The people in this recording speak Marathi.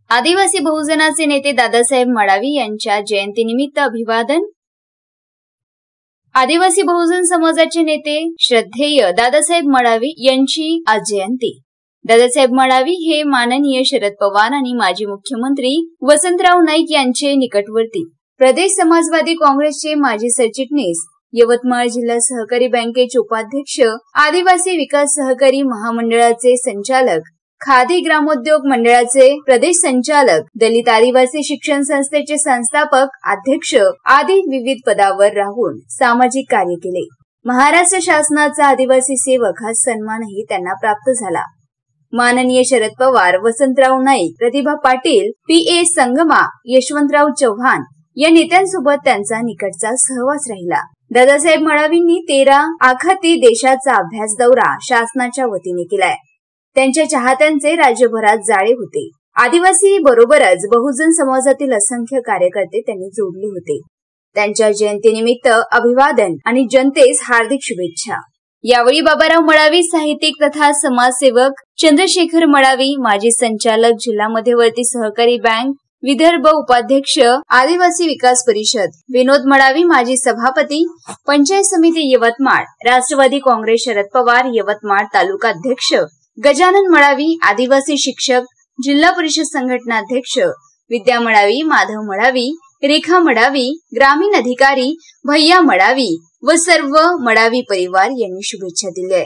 आदिवासी बहुजनाचे नेते दादासाहेब मडावी यांच्या जयंतीनिमित्त अभिवादन। आदिवासी बहुजन समाजाचे नेते श्रद्धेय दादासाहेब मडावी यांची आज जयंती। दादासाहेब मडावी हे माननीय शरद पवार आणि माजी मुख्यमंत्री वसंतराव नाईक यांचे निकटवर्ती, प्रदेश समाजवादी काँग्रेसचे माजी सरचिटणीस, यवतमाळ जिल्हा सहकारी बँकेचे उपाध्यक्ष, आदिवासी विकास सहकारी महामंडळाचे संचालक, खादी ग्रामोद्योग मंडळाचे प्रदेश संचालक, दलित आदिवासी शिक्षण संस्थेचे संस्थापक अध्यक्ष आदी विविध पदावर राहून सामाजिक कार्य केले। महाराष्ट्र शासनाचा आदिवासी सेवक हा सन्मानही त्यांना प्राप्त झाला। माननीय शरद पवार, वसंतराव नाईक, प्रतिभा पाटील, पी.ए. संगमा, यशवंतराव चव्हाण या नेत्यांसोबत त्यांचा निकटचा सहवास राहिला। दादासाहेब मडावींनी 13 आखाती देशाचा अभ्यास दौरा शासनाच्या वतीने केलाय। त्यांच्या चाहत्यांचे राज्यभरात जाळे होते। आदिवासी बरोबरच बहुजन समाजातील असंख्य कार्यकर्ते त्यांनी जोडले होते। त्यांच्या जयंतीनिमित्त अभिवादन आणि जनतेस हार्दिक शुभेच्छा। यावेळी बाबाराव मडावी, साहित्यिक तथा समाजसेवक, चंद्रशेखर मडावी, माजी संचालक, जिल्हा मध्यवर्ती सहकारी बँक विदर्भ उपाध्यक्ष, आदिवासी विकास परिषद, विनोद मडावी, माजी सभापती, पंचायत समिती यवतमाळ, राष्ट्रवादी काँग्रेस शरद पवार यवतमाळ तालुका अध्यक्ष, गजानन मडावी, आदिवासी शिक्षक, जिल्हा परिषद संघटनाध्यक्ष, विद्या मडावी, माधव मडावी, रेखा मडावी, ग्रामीण अधिकारी भैया मडावी व सर्व मडावी परिवार यांनी शुभेच्छा दिल्या।